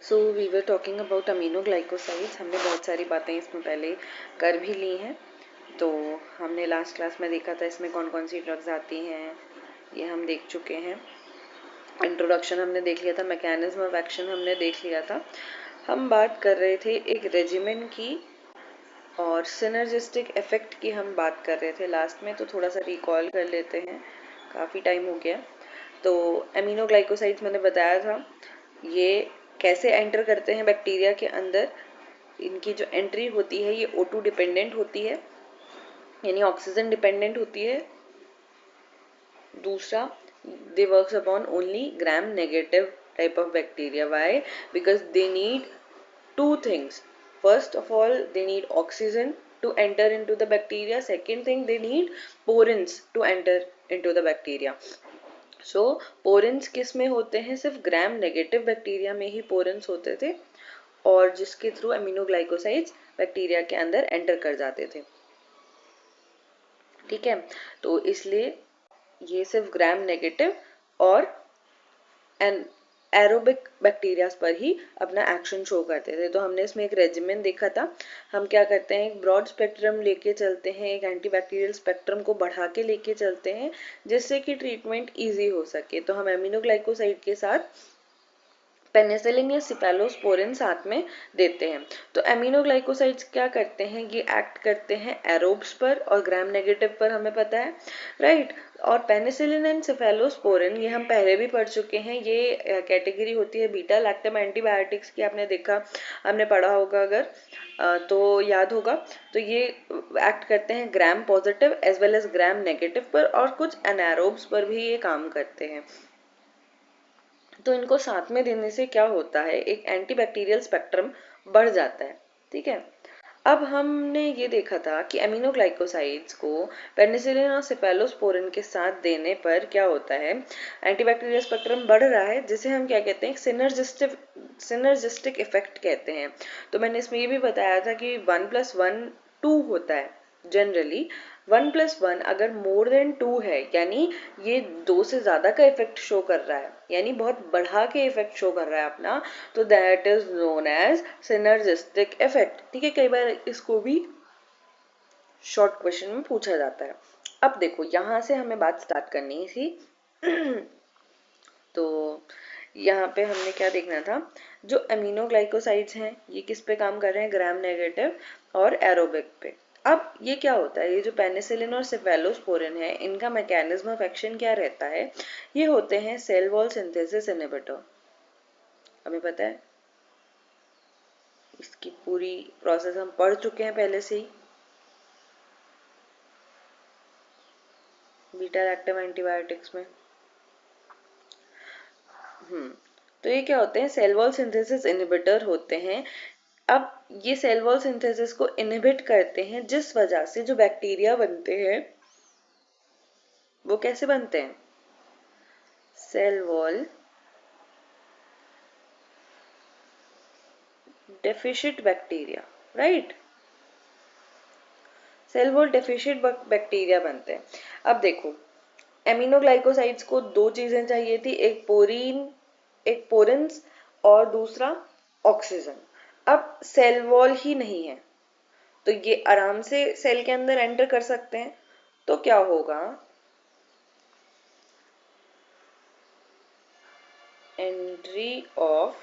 So we were talking about aminoglycosides. हमने बहुत सारी बातें इसमें पहले कर भी ली हैं। तो हमने लास्ट क्लास में देखा था इसमें कौन कौन सी ड्रग्स आती हैं, ये हम देख चुके हैं। इंट्रोडक्शन हमने देख लिया था, मैकेनिज्म ऑफ एक्शन हमने देख लिया था। हम बात कर रहे थे एक रेजिमेन की और सिनर्जिस्टिक इफेक्ट की हम बात कर रहे थे लास्ट में। तो थोड़ा सा रिकॉल कर लेते हैं, काफ़ी टाइम हो गया। तो अमीनोग्लाइकोसाइड्स मैंने बताया था, ये कैसे एंटर करते हैं बैक्टीरिया के अंदर। इनकी जो एंट्री होती है ये O2 डिपेंडेंट होती है, यानी ऑक्सीजन डिपेंडेंट होती है। दूसरा, they works upon only gram negative type of bacteria. Why? Because they need two things. First of all, they need oxygen to enter into the bacteria. Second thing, they need porins to enter into the bacteria. So porins किस में होते हैं? सिर्फ gram negative bacteria में ही porins होते थे, और जिसके थ्रू अमीनोग्लाइकोसाइड्स बैक्टीरिया के अंदर एंटर कर जाते थे। ठीक है, तो इसलिए ये सिर्फ ग्राम नेगेटिव और एरोबिक बैक्टीरियाज पर ही अपना एक्शन शो करते थे। तो हमने इसमें एक रेजिमेन देखा था। हम क्या करते हैं, एक ब्रॉड स्पेक्ट्रम लेके चलते हैं, एक एंटीबैक्टीरियल स्पेक्ट्रम को बढ़ा के लेके चलते हैं, जिससे कि ट्रीटमेंट इजी हो सके। तो हम अमीनोग्लाइकोसाइड के साथ पेनिसिलिन या सिफेलोस्पोरिन साथ में देते हैं। तो अमीनोग्लाइकोसाइड्स क्या करते हैं, ये एक्ट करते हैं एरोब्स पर और ग्राम नेगेटिव पर, हमें पता है, राइट। और पेनिसिलिन एंड सिफेलोस्पोरिन ये हम पहले भी पढ़ चुके हैं। ये कैटेगरी होती है बीटा लैक्टम एंटीबायोटिक्स की। आपने देखा, हमने पढ़ा होगा, अगर तो याद होगा। तो ये एक्ट करते हैं gram positive as well as gram negative पर, और कुछ एनारोब्स पर भी ये काम करते हैं। तो इनको साथ में देने से क्या होता है, एक एंटीबैक्टीरियल स्पेक्ट्रम बढ़ जाता है। ठीक है, अब हमने ये देखा था कि अमीनोग्लाइकोसाइड्स को पेनिसिलिन और सिफेलोस्पोरिन के साथ देने पर क्या होता है, एंटीबैक्टीरियल स्पेक्ट्रम बढ़ रहा है, जिसे हम क्या कहते हैं, सिनर्जिस्टिक इफेक्ट कहते हैं। तो मैंने इसमें ये भी बताया था कि 1+1 2 होता है जनरली। 1+1 अगर मोर देन 2 है, यानी ये 2 से ज्यादा का इफेक्ट शो कर रहा है, यानी बहुत बढ़ा के इफेक्ट शो कर रहा है अपना, तो that is known as synergistic effect. ठीक है, कई बार इसको भी शॉर्ट क्वेश्चन में पूछा जाता है। अब देखो, यहां से हमें बात स्टार्ट करनी थी। तो यहाँ पे हमने क्या देखना था, जो अमीनोग्लाइकोसाइड्स हैं ये किस पे काम कर रहे हैं, ग्राम नेगेटिव और एरोबिक पे। अब ये क्या होता है, ये जो पेनिसिलिन और सिफेलोस्पोरिन है, इनका मैकेनिज्म ऑफ एक्शन क्या रहता है, ये होते हैं सेल वॉल सिंथेसिस इनहिबिटर। हमें पता है, इसकी पूरी प्रोसेस हम पढ़ चुके हैं पहले से ही, बीटा लैक्टम एंटीबायोटिक्स में। तो ये क्या होते हैं, सेल वॉल सिंथेसिस इनहिबिटर होते हैं। अब ये सेल वॉल सिंथेसिस को इनहिबिट करते हैं, जिस वजह से जो बैक्टीरिया बनते हैं वो कैसे बनते हैं, cell wall deficient bacteria, right. Cell wall deficient bacteria बनते हैं। अब देखो, एमिनोग्लाइकोसाइड्स को दो चीजें चाहिए थी, एक पोरिन्स और दूसरा ऑक्सीजन। अब सेल वॉल ही नहीं है, तो ये आराम से सेल के अंदर एंटर कर सकते हैं। तो क्या होगा, एंट्री ऑफ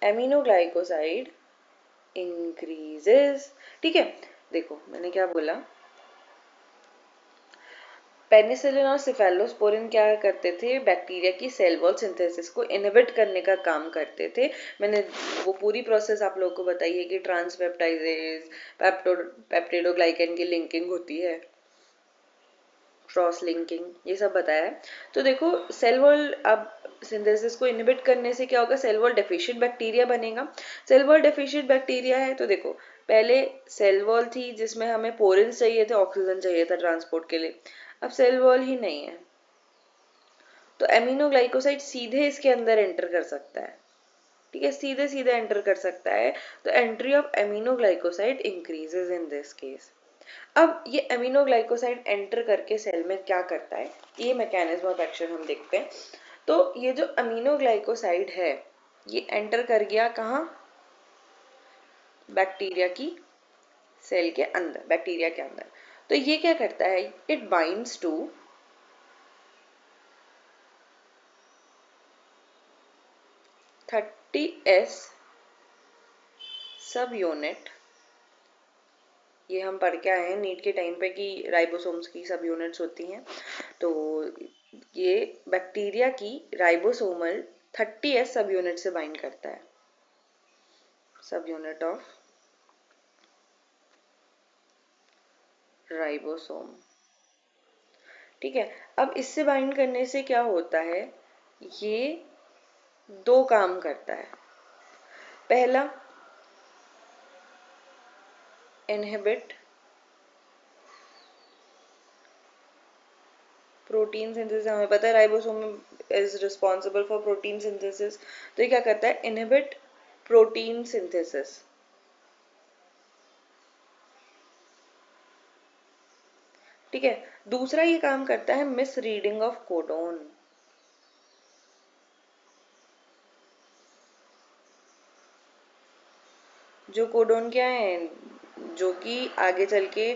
एमिनोग्लाइकोसाइड इंक्रीजेस। ठीक है, देखो मैंने क्या बोला, पेनिसिलिन और सिफेलोस्पोरिन क्या करते थे, बैक्टीरिया की सेल वॉल सिंथेसिस को इनहिबिट करने का काम करते थे। मैंने वो पूरी प्रोसेस आप लोगों को बताई है कि ट्रांसपेप्टाइजेज, पेप्टिडोग्लाइकन की लिंकिंग होती है, क्रॉस लिंकिंग, ये सब बताया है। तो देखो, सेल वॉल अब सिंथेसिस को इनहिबिट करने से क्या होगा, सेल वॉल डेफिशिएंट बैक्टीरिया बनेगा। सेल वॉल डेफिशिएंट बैक्टीरिया है, तो देखो पहले सेल वॉल थी जिसमें हमें पोरिन्स चाहिए थे, ऑक्सीजन चाहिए था ट्रांसपोर्ट के लिए। अब सेल वॉल ही नहीं है, तो एमिनोग्लाइकोसाइड सीधे इसके अंदर एंटर कर सकता है। ठीक है, सीधे सीधे एंटर कर सकता है। तो entry of aminoglycoside increases in this case. अब ये एमिनोग्लाइकोसाइड एंटर करके सेल में क्या करता है, ये मैकेनिज्म ऑफ एक्शन हम देखते हैं। तो ये जो अमीनोग्लाइकोसाइड है, ये एंटर कर गया कहाँ, बैक्टीरिया की सेल के अंदर, बैक्टीरिया के अंदर। तो ये क्या करता है, इट बाइंड्स टू 30S सब यूनिट। ये हम पढ़ के आए हैं नीट के टाइम पे कि राइबोसोम्स की सब यूनिट्स होती हैं। तो ये बैक्टीरिया की राइबोसोमल 30S सब यूनिट से बाइंड करता है, सब यूनिट ऑफ राइबोसोम। ठीक है, अब इससे बाइंड करने से क्या होता है, ये दो काम करता है। पहला, इनहिबिट प्रोटीन सिंथेसिस। हमें पता है ribosome is responsible for protein synthesis, तो ये क्या करता है, इनहिबिट प्रोटीन सिंथेसिस। ठीक है, दूसरा ये काम करता है मिस रीडिंग ऑफ कोडोन। जो कोडोन क्या है, जो कि आगे चल के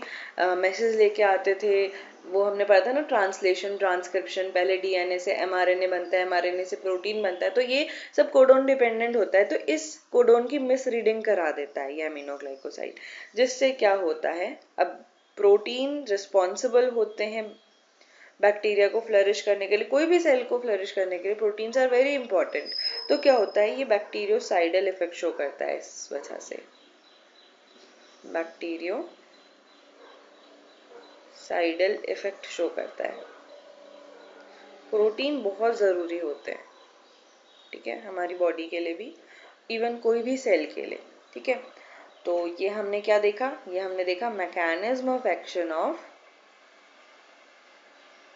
मैसेज लेके आते थे, वो हमने पढ़ा था ना, ट्रांसलेशन ट्रांसक्रिप्शन, पहले डीएनए से एमआरएनए बनता है, एमआरएनए से प्रोटीन बनता है, तो ये सब कोडोन डिपेंडेंट होता है। तो इस कोडोन की मिस रीडिंग करा देता है ये अमीनोग्लाइकोसाइड, जिससे क्या होता है, अब प्रोटीन रिस्पॉन्सिबल होते हैं बैक्टीरिया को फ्लरिश करने के लिए, कोई भी सेल को फ्लरिश करने के लिए प्रोटीन्स आर वेरी इंपॉर्टेंट। तो क्या होता है, ये बैक्टीरियोसाइडल इफेक्ट शो करता है, इस वजह से बैक्टीरियोसाइडल इफेक्ट शो करता है। प्रोटीन बहुत ज़रूरी होते हैं, ठीक है, हमारी बॉडी के लिए भी, इवन कोई भी सेल के लिए। ठीक है, तो ये हमने क्या देखा, ये हमने देखा mechanism of action of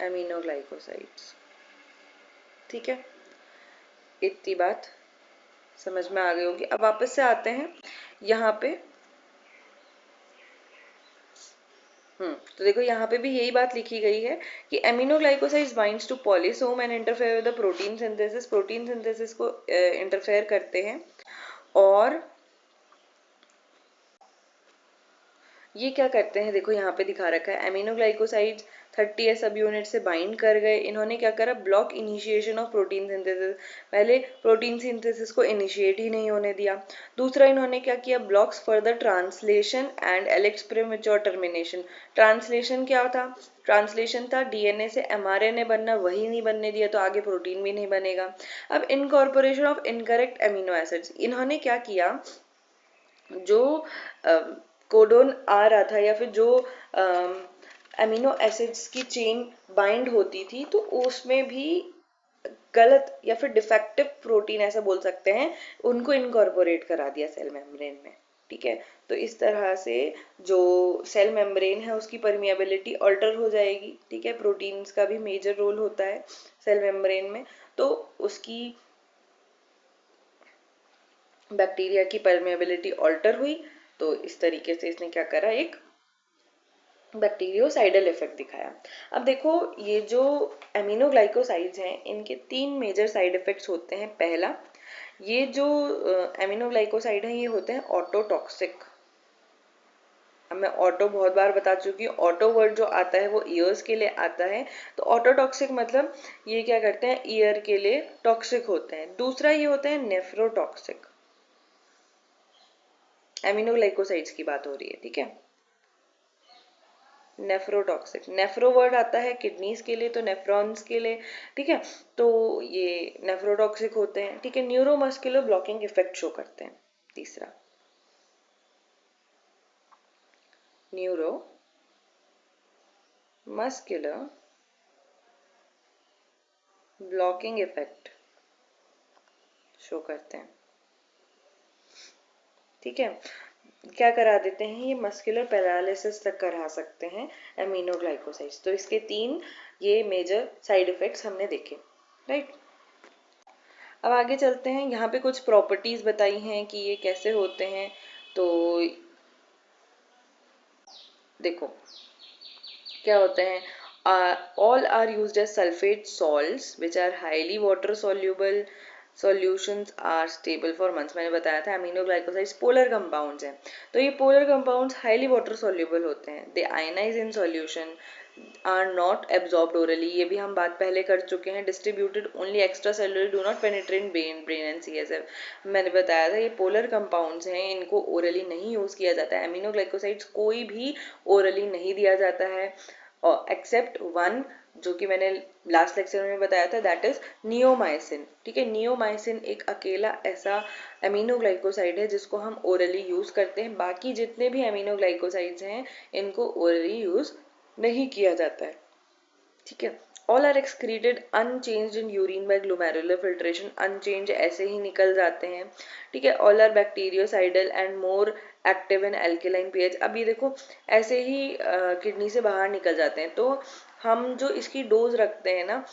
aminoglycosides. ठीक है, इतनी बात समझ में आ गई होगी। अब वापस से आते हैं यहाँ पे। तो देखो यहाँ पे भी यही बात लिखी गई है कि aminoglycosides binds to polysome and interfere with the protein synthesis, protein synthesis को इंटरफेयर करते हैं। और ये क्या करते हैं, देखो यहाँ पे दिखा रखा है, एमिनोग्लाइकोसाइड्स 30S सब यूनिट से बाइंड कर गए, इन्होंने क्या करा, block initiation of protein synthesis, पहले प्रोटीन सिंथेसिस को इनिशिएट ही नहीं होने दिया। दूसरा, इन्होंने क्या किया, blocks further translation and Alex premature termination. Translation क्या था, ट्रांसलेशन था डीएनए से एमआरएनए बनना, वही नहीं बनने दिया तो आगे प्रोटीन भी नहीं बनेगा। अब incorporation of incorrect amino acids, इन्होंने क्या किया, जो कोडोन आ रहा था या फिर जो अमीनो एसिड्स की चेन बाइंड होती थी, तो उसमें भी गलत या फिर डिफेक्टिव प्रोटीन ऐसा बोल सकते हैं, उनको इनकॉर्पोरेट करा दिया सेल मेम्ब्रेन में। ठीक है, तो इस तरह से जो सेल मेम्ब्रेन है उसकी परमिएबिलिटी अल्टर हो जाएगी। ठीक है, प्रोटीन्स का भी मेजर रोल होता है सेल मेम्ब्रेन में, तो उसकी बैक्टीरिया की परमेबिलिटी ऑल्टर हुई। तो इस तरीके से इसने क्या करा, एक बैक्टीरियोसाइडल इफेक्ट दिखाया। अब देखो, ये जो एमिनोग्लाइकोसाइड्स हैं, इनके 3 मेजर साइड इफेक्ट्स होते हैं। पहला, ये जो एमिनोग्लाइकोसाइड हैं, ये होते हैं ऑटोटॉक्सिक। अब मैं ऑटो बहुत बार बता चुकी हूँ, ऑटो वर्ड जो आता है वो ईयर्स के लिए आता है। तो ऑटोटॉक्सिक मतलब ये क्या करते हैं, ईयर के लिए टॉक्सिक होते हैं। दूसरा, ये होते हैं नेफ्रोटॉक्सिक, एमिनोग्लाइकोसाइड्स की बात हो रही है। ठीक है, नेफ्रोटॉक्सिक, नेफ्रो वर्ड आता है किडनीज के लिए, तो नेफ्रॉन्स के लिए। ठीक है, तो ये नेफ्रोटॉक्सिक होते हैं। ठीक है, न्यूरोमस्कुलर ब्लॉकिंग इफेक्ट शो करते हैं। तीसरा, neuro muscular blocking effect show करते हैं। ठीक है, क्या करा देते हैं, ये मस्कुलर पैरालिसिस तक करा सकते हैं एमिनोग्लाइकोसाइड्स। तो इसके 3 ये मेजर साइड इफेक्ट्स हमने देखे, राइट। अब आगे चलते हैं, यहाँ पे कुछ प्रॉपर्टीज बताई हैं कि ये कैसे होते हैं। तो देखो क्या होते हैं, all are used as sulfate salts which are highly water soluble, solutions are stable for months, मैंने बताया था एमिनोग्लाइकोसाइड्स पोलर कंपाउंड्स हैं, तो ये polar compounds highly water soluble होते हैं, they ionize in solution, are not absorbed orally, ये भी हम बात पहले कर चुके हैं, distributed only extra cellular, do not penetrate brain and CSF, मैंने बताया था ये पोलर कंपाउंड्स हैं, इनको ओरली नहीं यूज किया जाता है, एमिनोग्लाइकोसाइड्स कोई भी ओरली नहीं दिया जाता है और एक्सेप्ट वन, जो कि मैंने लास्ट लेक्चर में बताया था, दैट इज नियोमाइसिन। ठीक है, नियोमाइसिन एक अकेला ऐसा एमिनोग्लाइकोसाइड है जिसको हम ओरली यूज करते हैं, बाकी जितने भी एमिनोग्लाइकोसाइड्स हैं इनको ओरली यूज नहीं किया जाता है। ठीक है, all are excreted unchanged in urine by glomerular filtration, unchange ऐसे ही निकल जाते हैं। ठीक है, all are bactericidal and more active in alkaline pH, अब ये देखो ऐसे ही किडनी से बाहर निकल जाते हैं, तो हम जो इसकी डोज रखते हैं ना,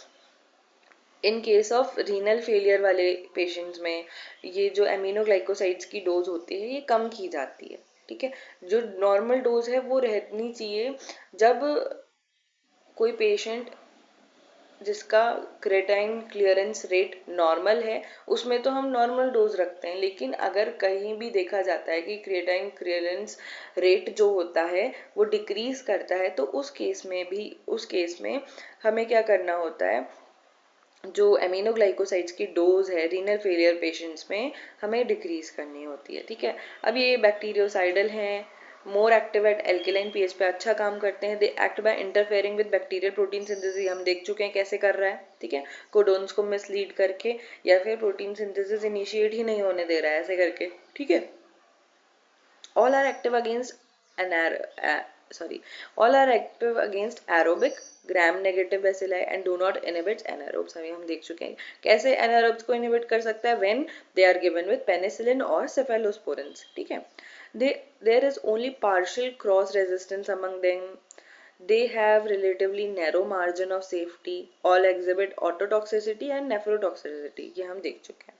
in case of renal failure वाले पेशेंट्स में ये जो एमिनोग्लाइकोसाइड्स की डोज होती है ये कम की जाती है। ठीक है, जो नॉर्मल डोज है वो रहनी चाहिए जब कोई पेशेंट जिसका क्रेटाइन क्लियरेंस रेट नॉर्मल है, उसमें तो हम नॉर्मल डोज रखते हैं, लेकिन अगर कहीं भी देखा जाता है कि क्रेटाइन क्लियरेंस रेट जो होता है वो डिक्रीज करता है, तो उस केस में हमें क्या करना होता है, जो एमिनोग्लाइकोसाइड्स की डोज है रीनल फेलियर पेशेंट्स में हमें डिक्रीज करनी होती है। ठीक है, अब ये बैक्टीरियोसाइडल हैं, more active at alkaline pH पे अच्छा काम करते हैं, they act by interfering with bacterial protein synthesis, हम देख चुके हैं कैसे कर रहा है। ठीक है, कोडोन्स को मिसलीड करके या फिर प्रोटीन सिंथेसिस इनिशिएट ही नहीं होने दे रहा है ऐसे करके। ठीक है, all are active against all are active against aerobic gram negative bacilli and do not inhibit anaerobes, अभी हम देख चुके हैं कैसे एनारोब्स को इनहिबिट कर सकता है, when they are given with penicillin और सेफेलोस्पोरिन्स। ठीक है, there is only partial cross resistance among them, they have relatively narrow margin of safety, all exhibit ototoxicity and nephrotoxicity, ये हम देख चुके हैं।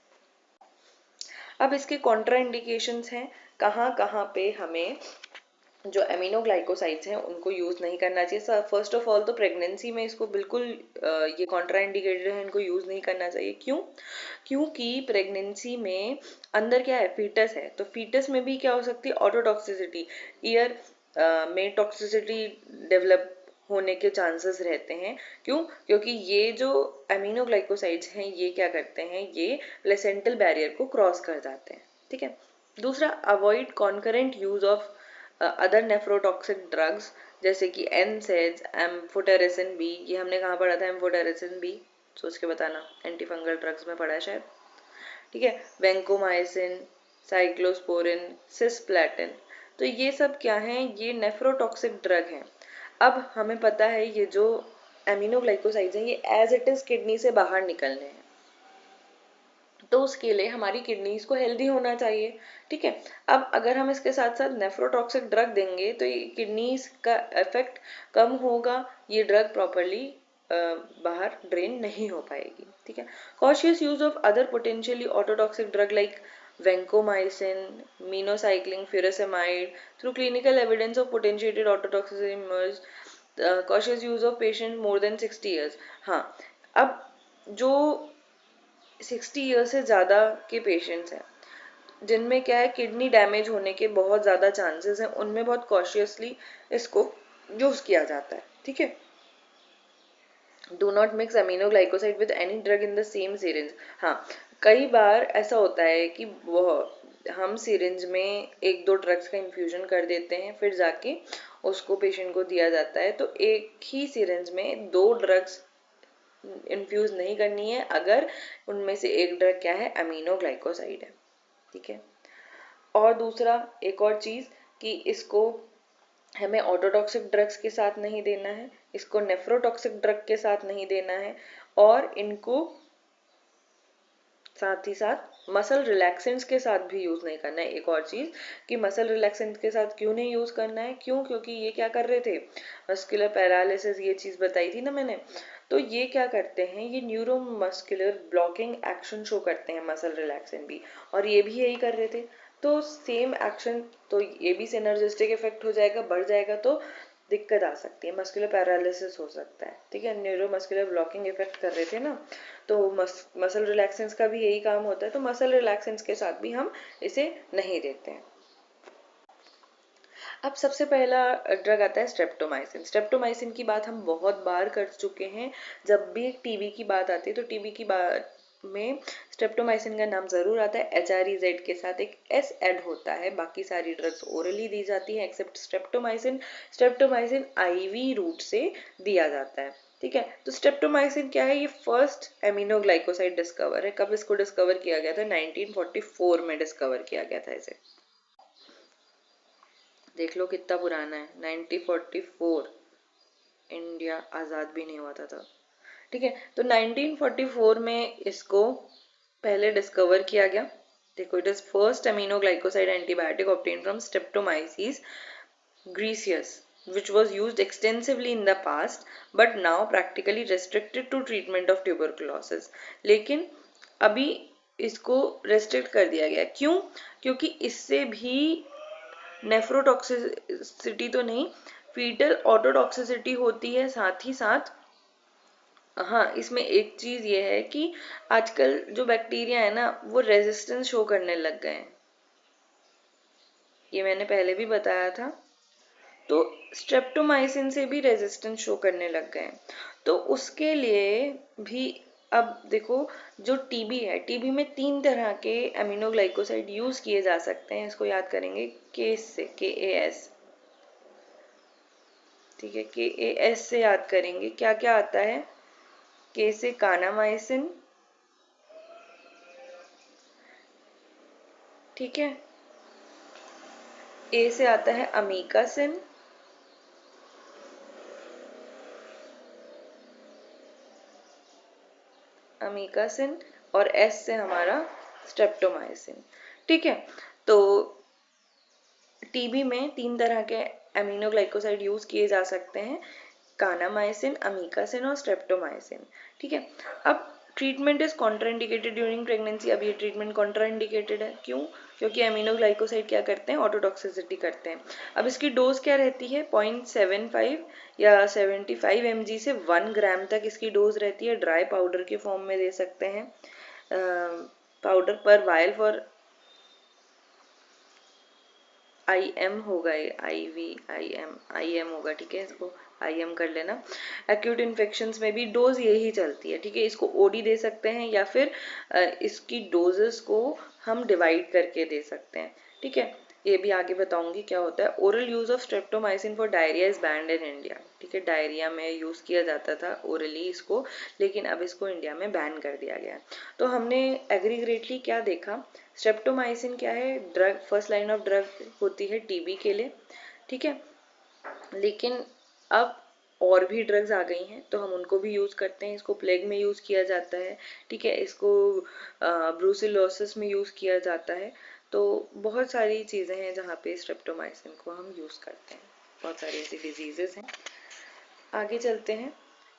अब इसके कॉन्ट्राइंडिकेशंस हैं, कहाँ कहाँ पे हमें जो एमिनोग्लाइकोसाइड्स हैं उनको यूज नहीं करना चाहिए। फर्स्ट ऑफ ऑल तो प्रेगनेंसी में इसको बिल्कुल ये कॉन्ट्राइंडिकेटेड है, इनको यूज नहीं करना चाहिए। क्यों? क्योंकि प्रेगनेंसी में अंदर क्या है, फीटस है, तो फीटस में भी क्या हो सकती है, ऑटोटॉक्सिसिटी, ईयर में टॉक्सिसिटी डेवलप होने के चांसेस रहते हैं। क्यों? क्योंकि ये जो एमिनोग्लाइकोसाइड्स हैं ये क्या करते हैं, ये प्लेसेंटल बैरियर को क्रॉस कर जाते हैं। ठीक है, दूसरा, avoid concurrent use of other nephrotoxic drugs जैसे कि एनसेड्स, एम्फोटेरेसिन बी, ये हमने कहाँ पढ़ा था, एम्फोटेरेसिन बी सोच के बताना, एंटी फंगल ड्रग्स में पढ़ा है शायद। ठीक है, वेंकोमाइसिन, साइक्लोस्पोरिन, सिस्प्लैटिन, तो ये सब क्या हैं, ये नेफ्रोटॉक्सिक ड्रग हैं। अब हमें पता है ये जो एमिनोग्लाइकोसाइड्स हैं ये एज इट इज किडनी से बाहर निकलने हैं, तो उसके लिए हमारी किडनीज को हेल्दी होना चाहिए। ठीक है, अब अगर हम इसके साथ साथ नेफ्रोटॉक्सिक ड्रग देंगे तो ये किडनीज का इफेक्ट कम होगा, ये ड्रग प्रॉपरली बाहर ड्रेन नहीं हो पाएगी। ठीक है, cautious use of other potentially ototoxic drug like vancomycin, minocycline, furosemide, through clinical evidence of potentiated ototoxicity emerged, cautious use of patient more than 60 years। हाँ, अब जो 60 ईयर्स से ज़्यादा के पेशेंट्स हैं जिनमें क्या है किडनी डैमेज होने के बहुत ज़्यादा चांसेस हैं, उनमें बहुत कॉशियसली इसको यूज किया जाता है। ठीक है, do not mix aminoglycoside with any drug in the same syringe. हाँ, कई बार ऐसा होता है कि वो हम सिरिंज में एक दो ड्रग्स का इन्फ्यूजन कर देते हैं, फिर जाके उसको पेशेंट को दिया जाता है, तो एक ही सिरिंज में दो ड्रग्स इन्फ्यूज नहीं करनी है अगर उनमें से एक ड्रग क्या है, अमीनोग्लाइकोसाइड है। ठीक है, और दूसरा एक और चीज कि इसको हमें ऑटोटॉक्सिक ड्रग्स के साथ नहीं देना है, इसको नेफ्रोटॉक्सिक ड्रग के साथ नहीं देना है, और इनको साथ ही साथ मसल रिलैक्सेंट्स के साथ भी यूज नहीं करना है। एक और चीज कि मसल रिलैक्सेंट्स के साथ क्यों नहीं यूज करना है, क्यों? क्योंकि ये क्या कर रहे थे, मस्कुलर पैरालिसिस, ये चीज बताई थी ना मैंने, तो ये क्या करते हैं, ये न्यूरोमस्कुलर ब्लॉकिंग एक्शन शो करते हैं मसल रिलैक्सेंट भी, और ये भी यही कर रहे थे, तो सेम एक्शन, तो ये भी सिनर्जिस्टिक इफेक्ट हो जाएगा, बढ़ जाएगा, तो दिक्कत आ सकती है, मस्कुलर पैरालिसिस हो सकता है। ठीक है, न्यूरोमस्कुलर ब्लॉकिंग इफेक्ट कर रहे थे ना, तो मसल रिलैक्सेंस का भी यही काम होता है, तो मसल रिलैक्सेंस के साथ भी हम इसे नहीं देते हैं। अब सबसे पहला ड्रग आता है स्ट्रेप्टोमाइसिन। स्ट्रेप्टोमाइसिन की बात हम बहुत बार कर चुके हैं। जब भी टीबी की बात आती है तो टीबी की बात में स्ट्रेप्टोमाइसिन का नाम जरूर आता है। HREZ के साथ एक S ऐड होता है। बाकी सारी ड्रग्स ओरली दी जाती है except streptomycin. Streptomycin IV route से दिया जाता है। ठीक है, तो स्ट्रेप्टोमाइसिन क्या है? ये फर्स्ट एमिनोग्लाइकोसाइड डिस्कवर है। कब इसको डिस्कवर किया गया था? 1944 में डिस्कवर किया गया था इसे। देख लो कितना पुराना है, 1944। इंडिया आज़ाद भी नहीं हुआ था तब। ठीक है, तो 1944 में इसको पहले डिस्कवर किया गया। देखो, it is first aminoglycoside antibiotic obtained from streptomyces griseus which was used extensively in the past but now practically restricted to treatment of tuberculosis। लेकिन अभी इसको रेस्ट्रिक्ट कर दिया गया। क्यों? क्योंकि इससे भी नेफ्रोटॉक्सिसिटी तो नहीं, फीटल ऑटोटॉक्सिसिटी होती है। साथ ही साथ हाँ, इसमें एक चीज ये है कि आजकल जो बैक्टीरिया है ना वो रेजिस्टेंस शो करने लग गए हैं। ये मैंने पहले भी बताया था। तो स्ट्रेप्टोमाइसिन से भी रेजिस्टेंस शो करने लग गए हैं। तो उसके लिए भी अब देखो, जो टीबी है, टीबी में 3 तरह के एमिनोग्लाइकोसाइड यूज किए जा सकते हैं। इसको याद करेंगे केस से, KAS। ठीक है, KAS से याद करेंगे। क्या क्या आता है? के से कानामाइसिन। ठीक है, ए से आता है अमीकासिन। अमीकासिन और एस से हमारा स्ट्रेप्टोमाइसिन। ठीक है, तो टीबी में 3 तरह के एमिनोग्लाइकोसाइड यूज किए जा सकते हैं, कानामाइसिन, अमीकासिन और स्ट्रेप्टोमाइसिन। ठीक है, अब treatment is contraindicated during pregnancy. अब ये ट्रीटमेंट कॉन्ट्राइंडिकेटेड है। क्यों? क्योंकि एमिनोग्लाइकोसाइड क्या करते हैं? ऑटोटॉक्सिसिटी करते हैं। अब इसकी डोज क्या रहती है? 0.75 या 75 mg से 1 ग्राम तक इसकी डोज रहती है। ड्राई पाउडर के फॉर्म में दे सकते हैं। पाउडर पर वायल फॉर IM होगा, ये IM होगा। ठीक है, इसको IM कर लेना। एक्यूट इन्फेक्शंस में भी डोज यही चलती है। ठीक है, इसको OD दे सकते हैं या फिर इसकी डोजेस को हम डिवाइड करके दे सकते हैं। ठीक है, ये भी आगे बताऊंगी क्या होता है। Oral use of streptomycin for diarrhoea is band in India. ठीक है, डायरिया में यूज किया जाता था ओरली इसको, लेकिन अब इसको इंडिया में बैन कर दिया गया। तो हमने एग्रीगेटली क्या देखा? स्ट्रेप्टोमाइसिन क्या है? Drug, first line of drug होती है टीबी के लिए। ठीक है, लेकिन अब और भी ड्रग्स आ गई हैं तो हम उनको भी यूज करते हैं। इसको प्लेग में यूज किया जाता है। ठीक है, इसको ब्रूसिलोसिस में यूज किया जाता है। तो बहुत सारी चीजें हैं जहाँ पे स्ट्रेप्टोमाइसिन को हम यूज करते हैं। बहुत सारी ऐसी डिजीजेस हैं। आगे चलते हैं।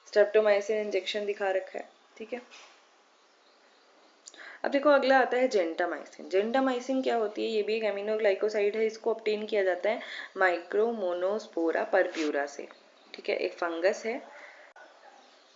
स्ट्रेप्टोमाइसिन इंजेक्शन दिखा रखा है। ठीक है, अब देखो अगला आता है जेंटामाइसिन। जेंटामाइसिन क्या होती है? ये भी एक एमिनोग्लाइकोसाइड है। इसको ऑब्टेन किया जाता है माइक्रोमोनोस्पोरा परप्यूरा से। ठीक है, एक फंगस है,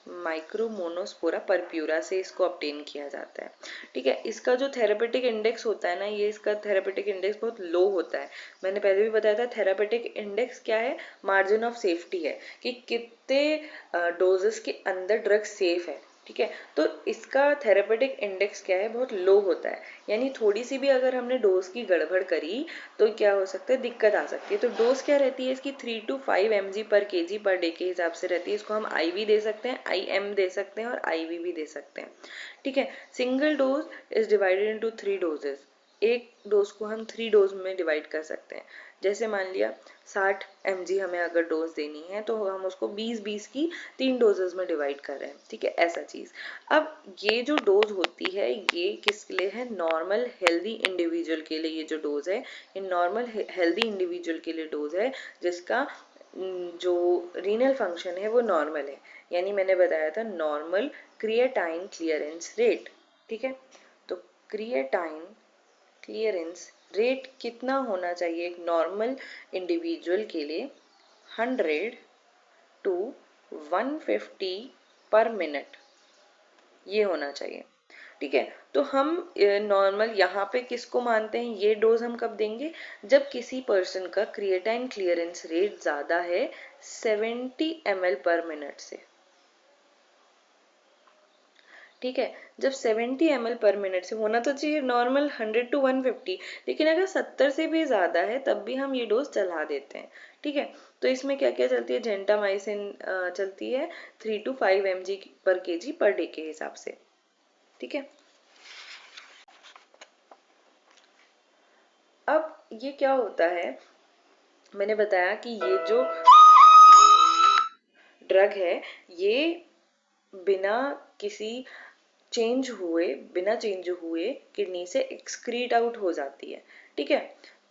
माइक्रोमोनोस्पोरा परप्यूरा से इसको ऑब्टेन किया जाता है। ठीक है, इसका जो थेरापेटिक इंडेक्स होता है ना, ये इसका थेरापेटिक इंडेक्स बहुत लो होता है। मैंने पहले भी बताया था, थेरापेटिक इंडेक्स क्या है? मार्जिन ऑफ सेफ्टी है कि कितने डोजेस के अंदर ड्रग सेफ है। ठीक है, तो इसका थेरापेटिक इंडेक्स क्या है? बहुत लो होता है। यानी थोड़ी सी भी अगर हमने डोज की गड़बड़ करी तो क्या हो सकता है? दिक्कत आ सकती है। तो डोज क्या रहती है इसकी? 3 to 5 mg पर kg पर डे के हिसाब से रहती है। इसको हम IV दे सकते हैं, IM दे सकते हैं और IV भी दे सकते हैं। ठीक है, single dose is divided into 3 doses. एक डोज को हम 3 डोज में डिवाइड कर सकते हैं। जैसे मान लिया 60 mg हमें अगर डोज देनी है तो हम उसको 20-20 की 3 डोजेस में डिवाइड कर रहे हैं। ठीक है, ऐसा चीज। अब ये जो डोज होती है ये किसके लिए है? नॉर्मल हेल्दी इंडिविजुअल के लिए ये जो डोज है, ये नॉर्मल हेल्दी इंडिविजुअल के लिए डोज है जिसका जो रीनल फंक्शन है वो नॉर्मल है। यानी मैंने बताया था नॉर्मल क्रिएटाइन क्लियरेंस रेट। ठीक है, तो क्रिएटाइन क्लियरेंस रेट कितना होना चाहिए एक नॉर्मल इंडिविजुअल के लिए? 100 to 150 पर मिनट, ये होना चाहिए। ठीक है, तो हम नॉर्मल यहाँ पे किसको मानते हैं, ये डोज हम कब देंगे, जब किसी पर्सन का क्रिएटाइन क्लियरेंस रेट ज्यादा है 70 ml पर मिनट से। ठीक है, जब 70 ml पर मिनट से, होना तो चाहिए नॉर्मल 100 टू 150, लेकिन अगर 70 से भी ज़्यादा है तब भी हम ये डोज चला देते हैं। ठीक है, तो इसमें क्या क्या चलती है, जेंटामाइसिन चलती है 3 टू 5 mg पर केजी पर डे के हिसाब से। ठीक है, अब ये क्या होता है, मैंने बताया कि ये जो ड्रग है ये बिना किसी बिना चेंज हुए किडनी से एक्सक्रीट आउट हो जाती है। ठीक है,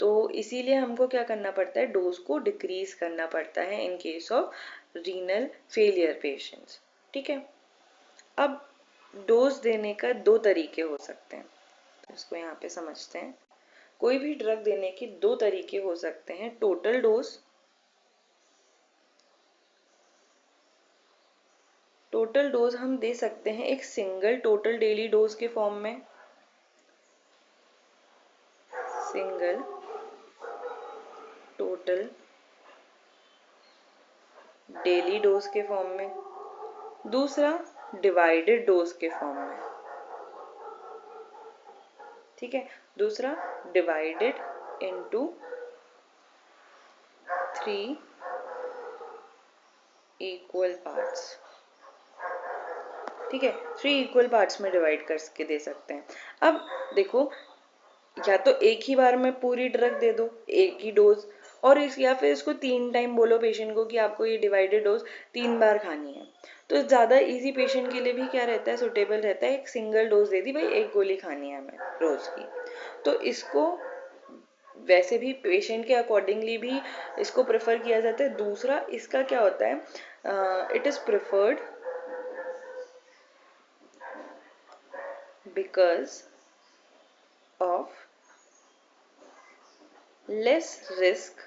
तो इसीलिए हमको क्या करना पड़ता है, डोज को डिक्रीज करना पड़ता है in case of renal failure patients. ठीक है, अब डोज देने का दो तरीके हो सकते हैं, तो इसको यहाँ पे समझते हैं। कोई भी ड्रग देने के दो तरीके हो सकते हैं, टोटल डोज, टोटल डोज हम दे सकते हैं एक सिंगल टोटल डेली डोज के फॉर्म में, सिंगल टोटल डेली डोज के फॉर्म में, दूसरा डिवाइडेड डोज के फॉर्म में। ठीक है, दूसरा डिवाइडेड इनटू 3 इक्वल पार्ट्स। ठीक है, 3 इक्वल पार्ट्स में डिवाइड करके दे सकते हैं। अब देखो, या तो एक ही बार में पूरी ड्रग दे दो, एक ही डोज, और या फिर इसको 3 टाइम बोलो पेशेंट को कि आपको ये डिवाइडेड डोज 3 बार खानी है। तो ज़्यादा इजी पेशेंट के लिए भी क्या रहता है, सुटेबल रहता है, एक सिंगल डोज दे दी, भाई एक गोली खानी है हमें रोज की। तो इसको वैसे भी पेशेंट के अकॉर्डिंगली भी इसको प्रेफर किया जाता है। दूसरा इसका क्या होता है, it is preferred because of less risk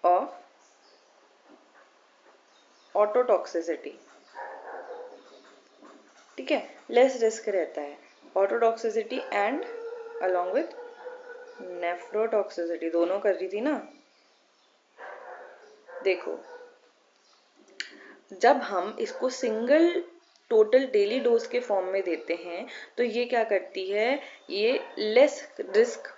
of ototoxicity. ठीक है, लेस रिस्क रहता है ototoxicity and along with nephrotoxicity, दोनों कर रही थी ना। देखो, जब हम इसको सिंगल टोटल डेली डोज के फॉर्म में देते हैं तो ये क्या करती है, ये लेस रिस्क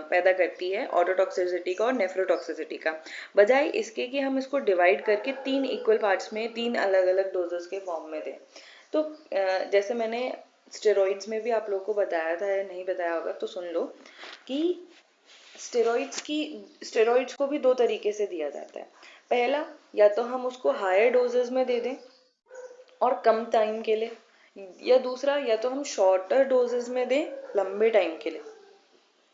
पैदा करती है ऑटोटॉक्सिसिटी का और नेफ्रोटॉक्सिसिटी का, बजाय इसके कि हम इसको डिवाइड करके 3 इक्वल पार्ट्स में 3 अलग अलग डोजेस के फॉर्म में दें। तो जैसे मैंने स्टेरॉइड्स में भी आप लोगों को बताया था, या नहीं बताया होगा तो सुन लो, कि स्टेरॉइड्स को भी दो तरीके से दिया जाता है। पहला, या तो हम उसको हायर डोजेस में दे दें और कम टाइम के लिए, या दूसरा, या तो हम शॉर्टर डोजेस में दें लंबे टाइम के लिए।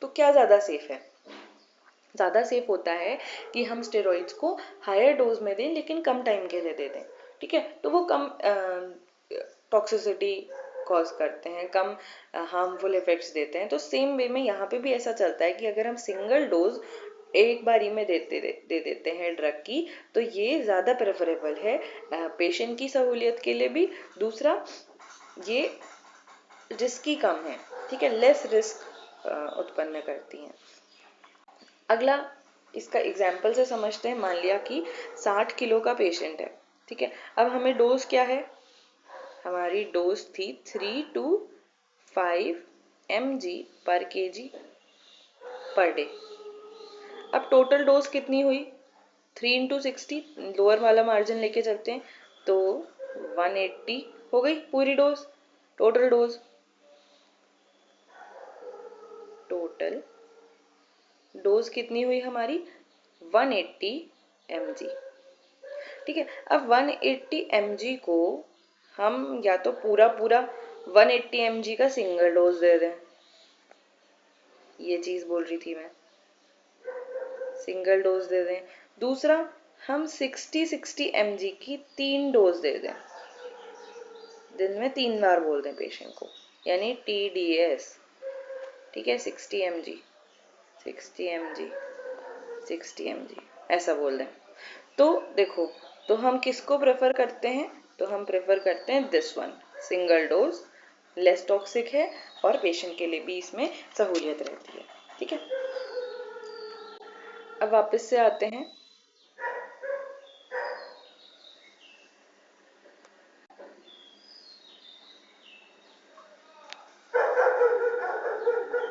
तो क्या ज़्यादा सेफ है, ज़्यादा सेफ होता है कि हम स्टेरॉइड्स को हायर डोज में दें लेकिन कम टाइम के लिए दे दें। ठीक है, तो वो कम टॉक्सिसिटी कॉज करते हैं, कम हार्मफुल इफेक्ट्स देते हैं। तो सेम वे में यहाँ पे भी ऐसा चलता है कि अगर हम सिंगल डोज एक बारी में दे देते हैं ड्रग की, तो ये ज़्यादा प्रेफरेबल है पेशेंट की सहूलियत के लिए भी। दूसरा, ये रिस्की कम है। ठीक है, लेस रिस्क उत्पन्न करती हैं। अगला इसका एग्जाम्पल से समझते हैं। मान लिया कि 60 किलो का पेशेंट है। ठीक है, अब हमें डोज क्या है, हमारी डोज थी 3 टू 5 mg पर केजी पर डे। अब टोटल डोज कितनी हुई, 3 इंटू 60, लोअर वाला मार्जिन लेके चलते हैं तो 180 हो गई पूरी dose, total dose. Total dose कितनी हुई हमारी, 180 mg। ठीक है, अब 180 mg को हम या तो पूरा 180 mg का सिंगल डोज दे दें, ये चीज बोल रही थी मैं, सिंगल डोज दे दें। दूसरा, हम 60 mg की 3 डोज दे दें, दिन में 3 बार बोल दें पेशेंट को, यानी TDS। ठीक है, 60 mg 60 mg 60 mg। ऐसा बोल दें। तो देखो, तो हम किसको प्रेफर करते हैं, तो हम प्रेफर करते हैं this one, single dose, less toxic है और पेशेंट के लिए भी इसमें सहूलियत रहती है। ठीक है, अब वापस से आते हैं